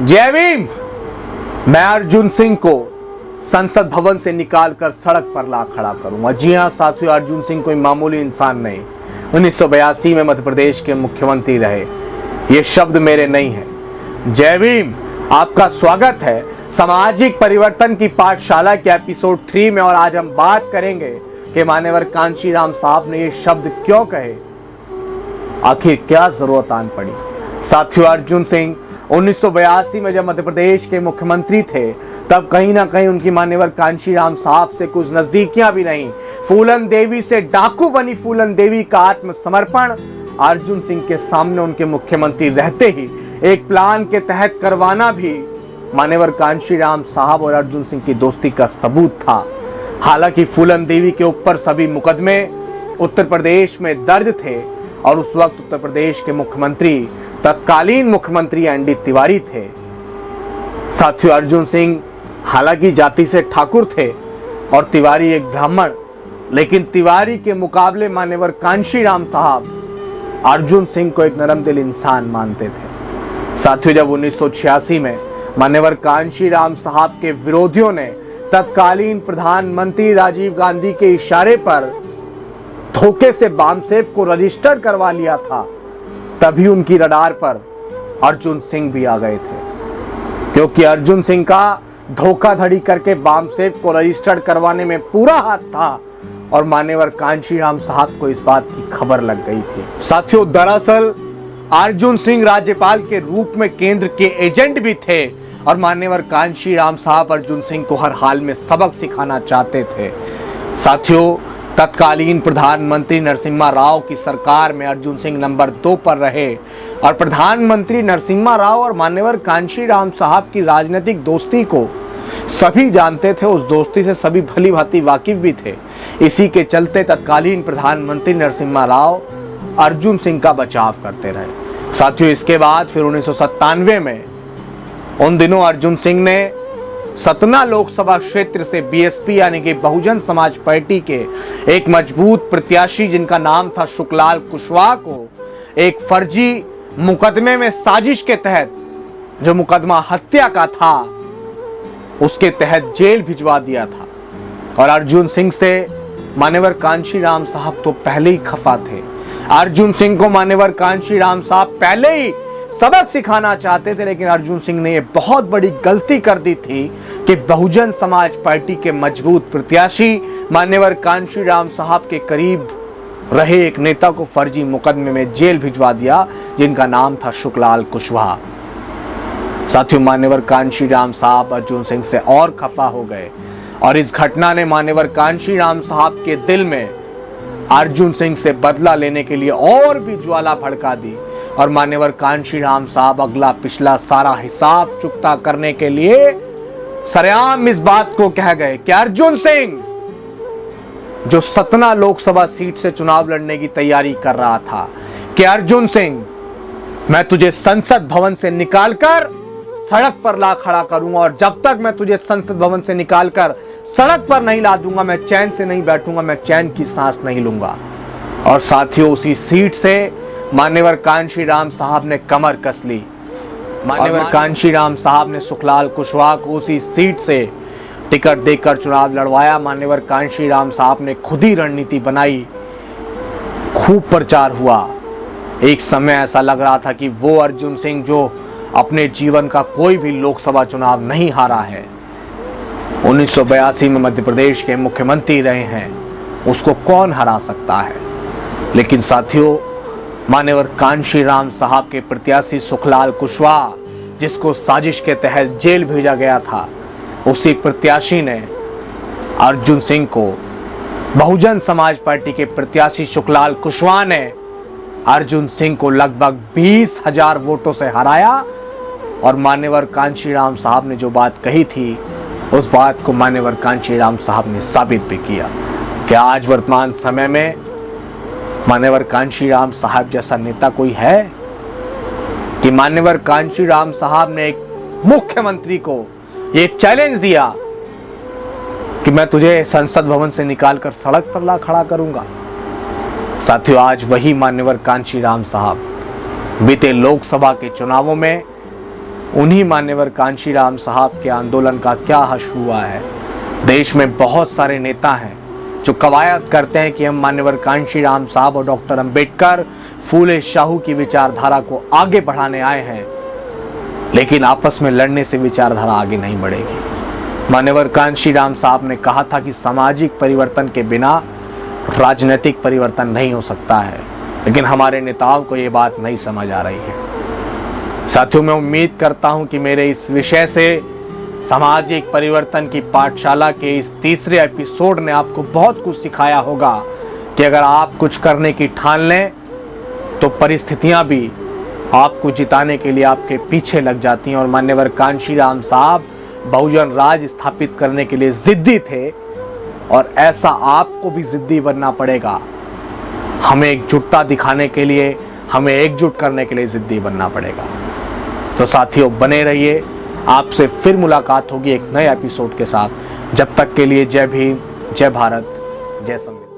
जय भीम। मैं अर्जुन सिंह को संसद भवन से निकालकर सड़क पर ला खड़ा करूंगा। जी हां साथियों, अर्जुन सिंह कोई मामूली इंसान नहीं, 1982 में मध्य प्रदेश के मुख्यमंत्री रहे। ये शब्द मेरे नहीं है। जय भीम, आपका स्वागत है सामाजिक परिवर्तन की पाठशाला के एपिसोड 3 में। और आज हम बात करेंगे कि मान्यवर कांशीराम साहब ने ये शब्द क्यों कहे, आखिर क्या जरूरत आन पड़ी। साथियों, अर्जुन सिंह 1982 में जब मध्य प्रदेश के मुख्यमंत्री थे, तब कहीं ना कहीं उनकी मान्यवर कांशीराम साहब से कुछ नजदीकियां भी नहीं। फूलन देवी से डाकू बनी फूलन देवी का आत्मसमर्पण अर्जुन सिंह के सामने उनके मुख्यमंत्री रहते ही एक प्लान के तहत करवाना भी मान्यवर कांशीराम साहब और अर्जुन सिंह की दोस्ती का सबूत था। हालांकि फूलन देवी के ऊपर सभी मुकदमे उत्तर प्रदेश में दर्ज थे और उस वक्त उत्तर प्रदेश के मुख्यमंत्री तत्कालीन मुख्यमंत्री एनडी तिवारी थे। साथियों, अर्जुन सिंह हालांकि जाति से ठाकुर थे और तिवारी एक ब्राह्मण, लेकिन तिवारी के मुकाबले मान्यवर कांशीराम साहब अर्जुन सिंह को एक नरमदिल इंसान मानते थे। साथियों, जब 1986 में मान्यवर कांशीराम साहब के विरोधियों ने तत्कालीन प्रधानमंत्री राजीव गांधी के इशारे पर धोखे से बामसेफ को रजिस्टर करवा लिया था, तभी उनकी रडार पर अर्जुन सिंह भी आ गए थे, क्योंकि अर्जुन सिंह का धोखाधड़ी करके बामसेफ को रजिस्टर्ड करवाने में पूरा हाथ था और मान्यवर कांशीराम साहब को इस बात की खबर लग गई थी। साथियों, दरअसल अर्जुन सिंह राज्यपाल के रूप में केंद्र के एजेंट भी थे और मान्यवर कांशीराम साहब अर्जुन सिंह को हर हाल में सबक सिखाना चाहते थे। साथियों, तत्कालीन प्रधानमंत्री नरसिम्हा राव की सरकार में अर्जुन सिंह नंबर 2 पर रहे और प्रधानमंत्री नरसिम्हा राव और मान्यवर कांशीराम साहब की राजनीतिक दोस्ती को सभी जानते थे। उस दोस्ती से सभी भली भांति वाकिफ भी थे। इसी के चलते तत्कालीन प्रधानमंत्री नरसिम्हा राव अर्जुन सिंह का बचाव करते रहे। साथियों, इसके बाद फिर 1997 में उन दिनों अर्जुन सिंह ने सतना लोकसभा क्षेत्र से बीएसपी यानी कि बहुजन समाज पार्टी के एक मजबूत प्रत्याशी जिनका नाम था शुक्लाल कुशवाहा को एक फर्जी मुकदमे में साजिश के तहत, जो मुकदमा हत्या का था, उसके तहत जेल भिजवा दिया था। और अर्जुन सिंह से मान्यवर कांशीराम साहब तो पहले ही खफा थे। अर्जुन सिंह को मान्यवर कांशीराम साहब पहले ही सबक सिखाना चाहते थे, लेकिन अर्जुन सिंह ने यह बहुत बड़ी गलती कर दी थी कि बहुजन समाज पार्टी के मजबूत प्रत्याशी मान्यवर कांशीराम साहब के करीब रहे एक नेता को फर्जी मुकदमे में जेल भिजवा दिया, जिनका नाम था शुक्लाल कुशवाहा। साथियों, मान्यवर कांशीराम साहब अर्जुन सिंह से और खफा हो गए और इस घटना ने मान्यवर कांशीराम साहब के दिल में अर्जुन सिंह से बदला लेने के लिए और भी ज्वाला भड़का दी और मान्यवर कांशीराम साहब अगला पिछला सारा हिसाब चुकता करने के लिए सरेआम इस बात को कह गए कि अर्जुन सिंह, जो सतना लोकसभा सीट से चुनाव लड़ने की तैयारी कर रहा था, कि अर्जुन सिंह, मैं तुझे संसद भवन से निकालकर सड़क पर ला खड़ा करूंगा और जब तक मैं तुझे संसद भवन से निकालकर सड़क पर नहीं ला दूंगा, मैं चैन से नहीं बैठूंगा, मैं चैन की सांस नहीं लूंगा। और साथियों, उसी सीट से मान्यवर कांशीराम साहब ने कमर कस ली। मान्यवर कांशीराम साहब ने शुक्लाल कुशवाहा को उसी सीट से टिकट देकर चुनाव लड़वाया। मान्यवर कांशीराम साहब ने खुद ही रणनीति बनाई, खूब प्रचार हुआ। एक समय ऐसा लग रहा था कि वो अर्जुन सिंह जो अपने जीवन का कोई भी लोकसभा चुनाव नहीं हारा है, 1982 में मध्य प्रदेश के मुख्यमंत्री रहे हैं, उसको कौन हरा सकता है। लेकिन साथियों, मान्यवर कांशीराम साहब के प्रत्याशी शुक्लाल कुशवाहा, जिसको साजिश के तहत जेल भेजा गया था, उसी प्रत्याशी ने अर्जुन सिंह को, बहुजन समाज पार्टी के प्रत्याशी शुक्लाल कुशवाहा ने अर्जुन सिंह को लगभग 20,000 वोटों से हराया। और मान्यवर कांशीराम साहब ने जो बात कही थी, उस बात को मान्यवर कांशीराम साहब ने साबित भी किया कि आज वर्तमान समय में मान्यवर कांशीराम साहब जैसा नेता कोई है, कि मान्यवर कांशीराम साहब ने एक मुख्यमंत्री को ये चैलेंज दिया कि मैं तुझे संसद भवन से निकालकर सड़क पर ला खड़ा करूंगा। साथियों, आज वही मान्यवर कांशीराम साहब बीते लोकसभा के चुनावों में उन्हीं मान्यवर कांशीराम साहब के आंदोलन का क्या हश्र हुआ है। देश में बहुत सारे नेता हैं जो कवायद करते हैं कि हम मान्यवर कांशीराम साहब और डॉक्टर अंबेडकर, फूले शाहू की विचारधारा को आगे बढ़ाने आए हैं, लेकिन आपस में लड़ने से विचारधारा आगे नहीं बढ़ेगी। मान्यवर कांशीराम साहब ने कहा था कि सामाजिक परिवर्तन के बिना राजनीतिक परिवर्तन नहीं हो सकता है, लेकिन हमारे नेताओं को ये बात नहीं समझ आ रही है। साथियों, मैं उम्मीद करता हूं कि मेरे इस विषय से सामाजिक परिवर्तन की पाठशाला के इस तीसरे एपिसोड ने आपको बहुत कुछ सिखाया होगा कि अगर आप कुछ करने की ठान लें तो परिस्थितियां भी आपको जिताने के लिए आपके पीछे लग जाती हैं। और मान्यवर कांशीराम साहब बहुजन राज स्थापित करने के लिए जिद्दी थे, और ऐसा आपको भी जिद्दी बनना पड़ेगा। हमें एकजुटता दिखाने के लिए, हमें एकजुट करने के लिए जिद्दी बनना पड़ेगा। तो साथियों, बने रहिए, आपसे फिर मुलाकात होगी एक नए एपिसोड के साथ। जब तक के लिए जय भीम, जय भारत, जय संविधान।